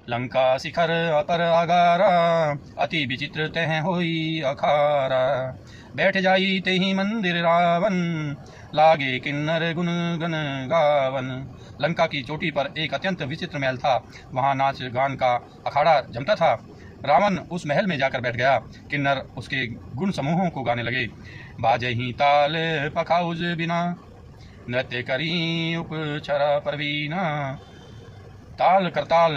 लंका शिखर अपर आगारा, अति विचित्र तह होई अखारा। बैठ जाई तेहि मंदिर रावण, लागे किन्नर गुन गन गावन। लंका की चोटी पर एक अत्यंत विचित्र महल था। वहां नाच गान का अखाड़ा जमता था। रावण उस महल में जाकर बैठ गया। किन्नर उसके गुण समूहों को गाने लगे। बाजे ही ताल पखाउज बिना, नृत्य करी उपचरा परवीना। ताल करताल,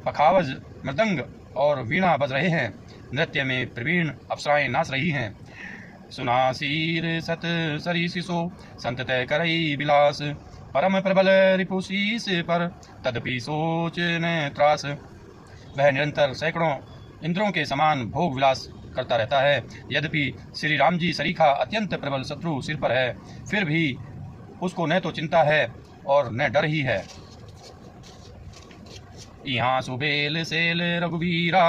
पखावज, मृदंग और वीणा बज रहे हैं। नृत्य में प्रवीण अप्सराएं नाच रही हैं। सुना सीर सत सरीसिसो, संत तय करई विलास। परम प्रबल रिपुशीस पर, तदपि सोच न त्रास। वह निरंतर सैकड़ों इंद्रों के समान भोग विलास करता रहता है। यद्यपि श्री राम जी सरीखा अत्यंत प्रबल शत्रु सिर पर है, फिर भी उसको न तो चिंता है और न डर ही है। यहाँ सुबेल सेल रघुवीरा,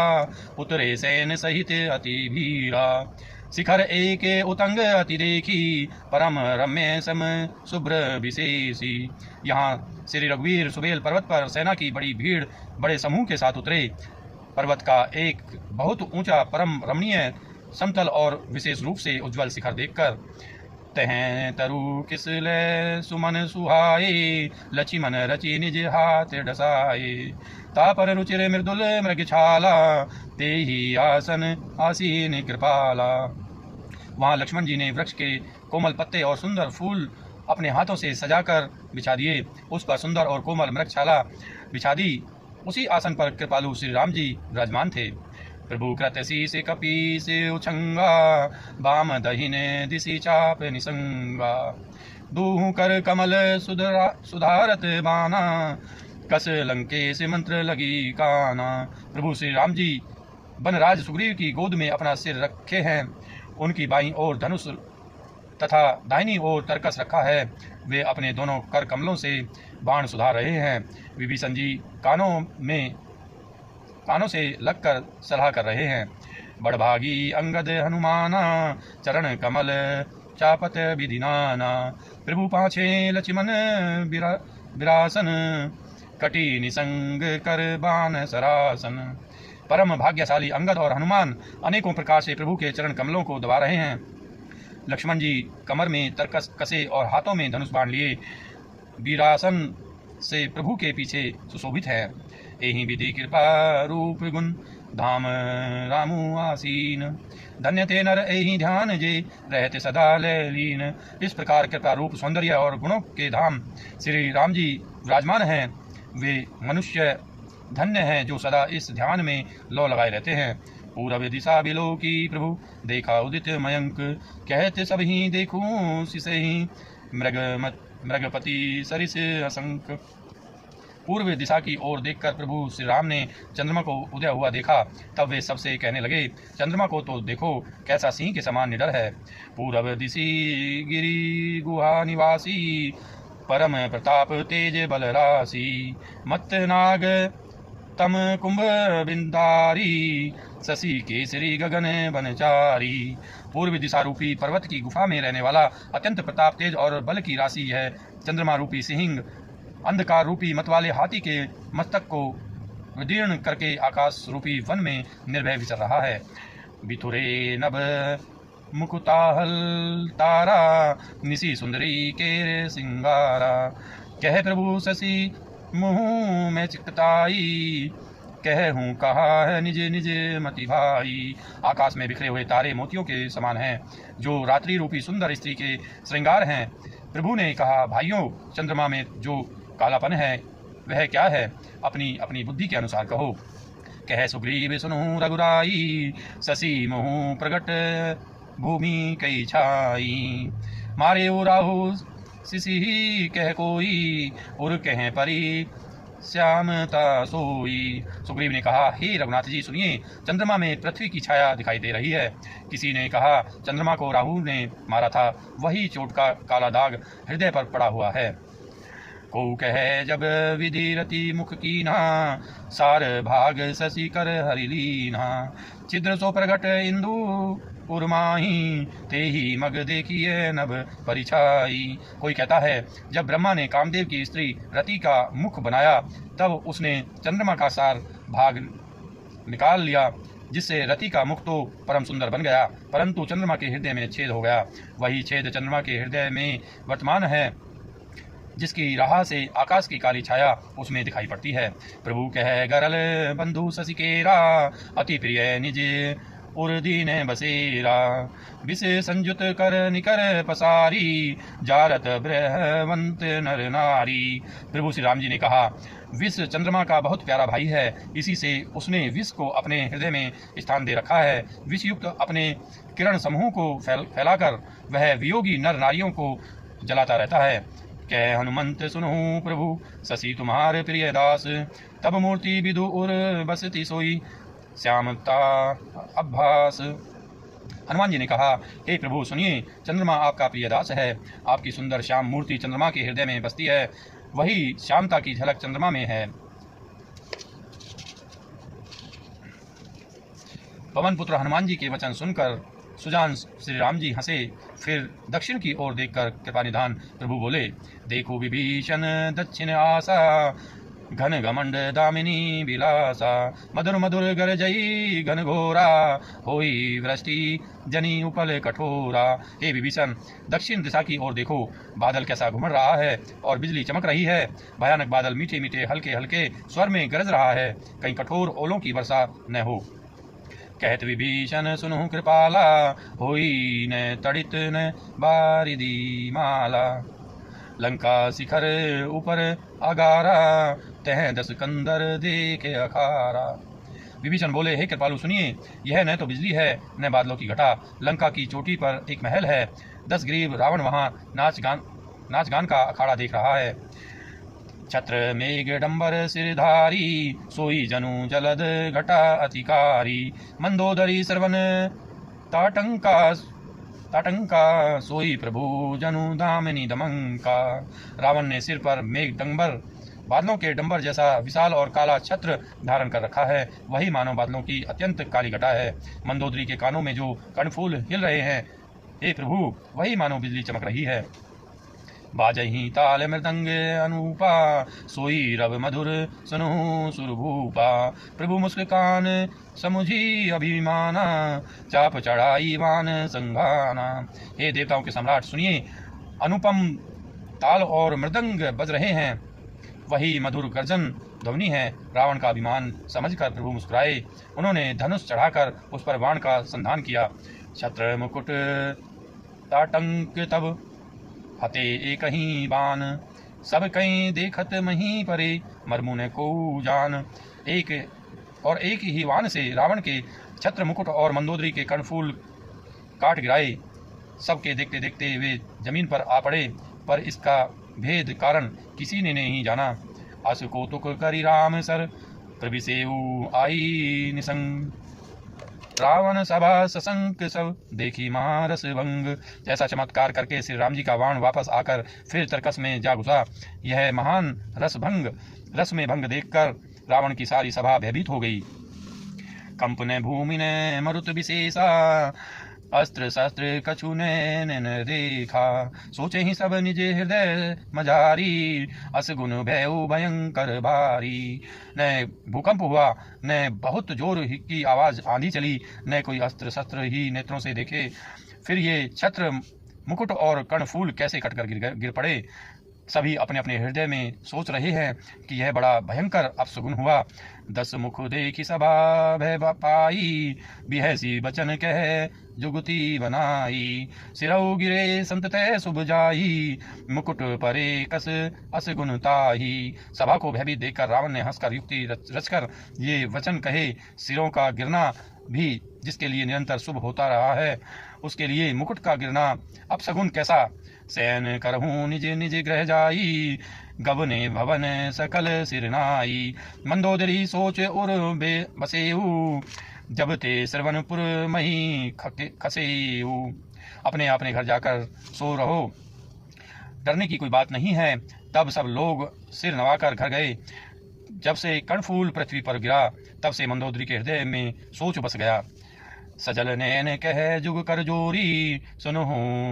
उतरे सैन सहित अति भीरा। शिखर एक उतंग अति देखी, परम रम्य सम शुभ्र विशेषी। यहाँ श्री रघुवीर सुबेल पर्वत पर सेना की बड़ी भीड़ बड़े समूह के साथ उतरे। पर्वत का एक बहुत ऊंचा परम रमणीय समतल और विशेष रूप से उज्ज्वल शिखर देखकर, तह तरु किस ले सुमन सुहाए, लक्ष्मण रचि निज हाथ डसाए। तापर रुचिर मृदुल मृग छाला, तेहि आसन आसीन कृपाला। वहां लक्ष्मण जी ने वृक्ष के कोमल पत्ते और सुंदर फूल अपने हाथों से सजाकर बिछा दिए। उस पर सुंदर और कोमल मृगशाला बिछा दी। उसी आसन पर कृपालु श्री राम जी विराजमान थे। प्रभु कृत शीस कपीस उछंगा, बाम दहिने दिशि चाप निसंगा। दूह कर कमल सुधारत बाना, कस लंकेश मंत्र लगी काना। प्रभु श्री राम जी बनराज सुग्रीव की गोद में अपना सिर रखे हैं। उनकी बाईं ओर धनुष तथा दाहिनी ओर तरकस रखा है। वे अपने दोनों कर कमलों से बाण सुधार रहे हैं। विभीषण जी कानों से लगकर सलाह कर रहे हैं। बड़भागी अंगद हनुमाना, चरण कमल चापत विधिनाना। प्रभु पाछे लक्ष्मण विरासन, कटी निसंग कर बाण सरासन। परम भाग्यशाली अंगद और हनुमान अनेकों प्रकार से प्रभु के चरण कमलों को दबा रहे हैं। लक्ष्मण जी कमर में तरकस कसे और हाथों में धनुष बाण लिए वीरासन से प्रभु के पीछे सुशोभित है। एहि विधि कृपा रूप गुण, धाम रामु आसीन। धन्य ते नर एहि ध्यान जे, रहते सदा लीन। इस प्रकार कृपा रूप सौंदर्य और गुणों के धाम श्री राम जी विराजमान हैं। वे मनुष्य धन्य हैं जो सदा इस ध्यान में लौ लगाए रहते हैं। पूरब दिशा बिलोकी प्रभु, देखा उदित मयंक। कहते सब ही देखूं सिसहि, मृगपति सरिस असंक। पूर्व दिशा की ओर देखकर प्रभु श्री राम ने चंद्रमा को उदय हुआ देखा। तब वे सबसे कहने लगे, चंद्रमा को तो देखो कैसा सिंह के समान निडर है। पूरब दिशि गिरि गुहा निवासी, परम प्रताप तेज बल राशि। मत नाग तम कुंभ बिंदारी, शशि केसरी गगन बनचारी। पूर्व दिशा रूपी पर्वत की गुफा में रहने वाला अत्यंत प्रताप तेज और बल की राशि है। चंद्रमा रूपी सिंह अंधकार रूपी मतवाले हाथी के मस्तक को विदीर्ण करके आकाश रूपी वन में निर्भय विचर रहा है। बिथुरे नभ मुकुताहल तारा, निसी सुंदरी के सिंगारा। कह प्रभु शशि मुँह में चिकताई, कह हूँ कहा है निज निज मति भाई। आकाश में बिखरे हुए तारे मोतियों के समान हैं, जो रात्रि रूपी सुंदर स्त्री के श्रृंगार हैं। प्रभु ने कहा, भाइयों, चंद्रमा में जो कालापन है वह क्या है? अपनी अपनी बुद्धि के अनुसार कहो। कह सुग्रीव सुनु रघुराई, शशि मुँह प्रगट भूमि कई छाई। मारे राहु शिशि कह कोई, उर कह परी श्यामता सोई। सुग्रीव ने कहा, हे रघुनाथ जी सुनिए, चंद्रमा में पृथ्वी की छाया दिखाई दे रही है। किसी ने कहा, चंद्रमा को राहु ने मारा था, वही चोट का काला दाग हृदय पर पड़ा हुआ है। को कहे जब विधि रति मुख कीना, सार भाग शशि कर हरिलीना। छिद्र सो प्रगट इंदु उर्माही, ते ही मग देखिए नभ परिछाई। कोई कहता है जब ब्रह्मा ने कामदेव की स्त्री रति का मुख बनाया, तब उसने चंद्रमा का सार भाग निकाल लिया, जिससे रति का मुख तो परम सुंदर बन गया, परंतु चंद्रमा के हृदय में छेद हो गया। वही छेद चंद्रमा के हृदय में वर्तमान है, जिसकी राह से आकाश की काली छाया उसमें दिखाई पड़ती है। प्रभु कह गरल बंधु शशि केरा, अति प्रिय निज उर्दीन बसेरा। विष संयुत कर निकर पसारी, जारत ब्रहवंत नर नारी। प्रभु श्री राम जी ने कहा, विष चंद्रमा का बहुत प्यारा भाई है, इसी से उसने विष को अपने हृदय में स्थान दे रखा है। विष युक्त अपने किरण समूह को फैलाकर वह वियोगी नर नारियों को जलाता रहता है। कह हनुमंत सुनहु प्रभु, शशि तुम्हारे प्रिय दास। तब मूर्ति विदु उर बसती सोई, श्यामता अभ्यास। हनुमान जी ने कहा, हे प्रभु सुनिए, चंद्रमा आपका प्रिय दास है। आपकी सुंदर श्याम मूर्ति चंद्रमा के हृदय में बसती है, वही श्यामता की झलक चंद्रमा में है। पवन पुत्र हनुमान जी के वचन सुनकर सुजान श्री राम जी हंसे, फिर दक्षिण की ओर देखकर कृपा निधान प्रभु बोले, देखो विभीषण दक्षिण आशा, घन घमंड दामिनी विलासा। मधुर मधुर गरजई घन घोरा, होई वृष्टि जनी उपल कठोरा। हे विभीषण, दक्षिण दिशा की ओर देखो, बादल कैसा घुमड़ रहा है और बिजली चमक रही है। भयानक बादल मीठे मीठे हल्के हल्के स्वर में गरज रहा है, कहीं कठोर ओलों की वर्षा न हो। कहत विभीषण सुनहु कृपाला, होई न तड़ित न बारिदी माला। लंका शिखर ऊपर अगारा, तह 10 कंदर देखे अखारा। विभीषण बोले, हे कृपालु सुनिए, यह न तो बिजली है न बादलों की घटा। लंका की चोटी पर एक महल है, 10 ग्रीव रावण वहां नाच गान का अखाड़ा देख रहा है। छत्र मेघ डंबर सिरधारी, सोई जनु जलद घटा अतिकारी। मंदोदरी श्रवण ताटंका, सोई प्रभु जनु दामिनी दमंका। रावण ने सिर पर मेघ डंबर, बादलों के डंबर जैसा विशाल और काला छत्र धारण कर रखा है, वही मानव बादलों की अत्यंत काली घटा है। मंदोदरी के कानों में जो कर्णफूल हिल रहे हैं, हे प्रभु, वही मानव बिजली चमक रही है। बाजही ताल मृदंग अनूपा, सोई रव मधुर सुनु सुरभूपा। प्रभु मुस्कान समुझी अभिमाना, चाप चढ़ाई वान संघाना। हे देवताओं के सम्राट सुनिए, अनुपम ताल और मृदंग बज रहे हैं, वही मधुर गर्जन ध्वनि है। रावण का अभिमान समझकर प्रभु मुस्कुराए, उन्होंने धनुष चढ़ाकर उस पर बाण का संधान किया। छत्र मुकुट ताटंक तब हते एक ही बान, सब कहीं देखत मही परे, मरमुने को जान। एक ही वान से रावण के छत्र मुकुट और मंदोदरी के कर्णफूल काट गिराए। सबके देखते देखते वे जमीन पर आ पड़े, पर इसका भेद कारण किसी ने नहीं जाना। अस कौतुक करी राम सर, प्रभिसेऊ आई निसंग। रावण सभा सशंक सब, देखी महारस भंग। जैसा चमत्कार करके श्री राम जी का वाण वापस आकर फिर तर्कस में जा घुसा, यह महान रस में भंग देखकर रावण की सारी सभा भयभीत हो गई। कंपने भूमि ने मरुत विशेषा, अस्त्र शस्त्र कछु ने न देखा। सोचे ही सब निज हृदय मझारी, असगुन भयउ भयंकर भारी। न भूकंप हुआ, न बहुत जोर की आवाज आंधी चली, न कोई अस्त्र शस्त्र ही नेत्रों से देखे। फिर ये छत्र मुकुट और कर्णफूल कैसे कटकर गिर पड़े। सभी अपने अपने हृदय में सोच रहे हैं कि यह बड़ा भयंकर अपशगुन हुआ। 10 मुख देखी सभा भय पाई, बिहसी बचन कह जुगति बनाई। सिरौ गिरे संत तय शुभ जाई, मुकुट परे कस असगुन ताही। सभा को भयभीत देखकर रावण ने हंसकर युक्ति रचकर ये वचन कहे, सिरों का गिरना भी जिसके लिए निरंतर शुभ होता रहा है, उसके लिए मुकुट का गिरना अपशगुन कैसा। सैन करहूँ निज निज ग्रह जाई, गवने भवन सकल सिरनाई। मंदोदरी सोच उर बसेऊ, जब ते श्रवणपुर मही खसेऊ। अपने अपने घर जाकर सो रहो, डरने की कोई बात नहीं है। तब सब लोग सिर नवाकर घर गए। जब से कर्णफूल पृथ्वी पर गिरा, तब से मंदोदरी के हृदय में सोच बस गया। सजल नैन कह जुग कर जोरी, सुनो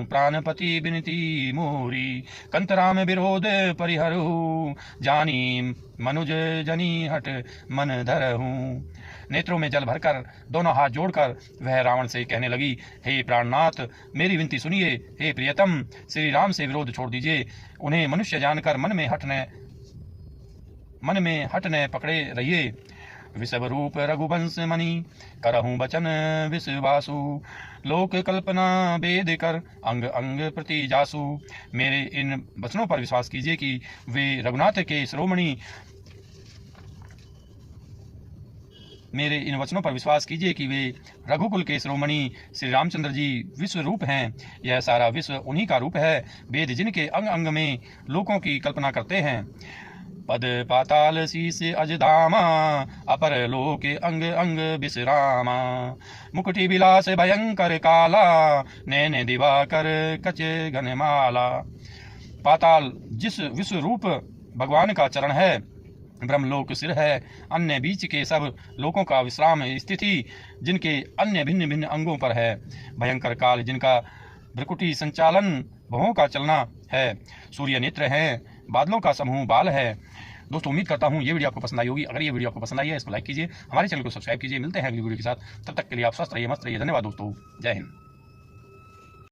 प्राणपति बिनती मोरी। कंतराम विरोध परिहरहु, जानी मनुज जनी हट मन धरहूँ। नेत्रों में जल भरकर दोनों हाथ जोड़कर वह रावण से कहने लगी, हे प्राणनाथ, मेरी विनती सुनिए। हे प्रियतम, श्री राम से विरोध छोड़ दीजिए। उन्हें मनुष्य जानकर मन में हटने पकड़े रहिए। विषव रूप रघुवंश मणि, करहूँ बचन विश्वासु। लोक कल्पना वेद कर, अंग अंग प्रति जासु। मेरे इन वचनों पर विश्वास कीजिए कि वे रघुनाथ के शिरोमणि मेरे इन वचनों पर विश्वास कीजिए कि वे रघुकुल के शिरोमणि श्री रामचंद्र जी विश्व रूप हैं। यह सारा विश्व उन्हीं का रूप है। वेद जिनके अंग अंग में लोकों की कल्पना करते हैं। पद पाताल शीस अजधामा, अपर लोके अंग अंग विश्रामा। मुकुटि विलास भयंकर काला, नैन दिवाकर कच घनमाला। पाताल जिस विश्व रूप भगवान का चरण है, ब्रह्मलोक सिर है, अन्य बीच के सब लोकों का विश्राम स्थिति जिनके अन्य भिन्न भिन्न अंगों पर है। भयंकर काल जिनका भ्रकुटी संचालन भवों का चलना है। सूर्य नेत्र हैं, बादलों का समूह बाल है। दोस्तों, उम्मीद करता हूँ ये वीडियो आपको पसंद आई होगी। अगर ये वीडियो आपको पसंद आई है, इसको लाइक कीजिए, हमारे चैनल को सब्सक्राइब कीजिए। मिलते हैं अगली वीडियो के साथ, तब तक के लिए आप स्वस्थ रहिए, मस्त रहिए। धन्यवाद दोस्तों, जय हिंद।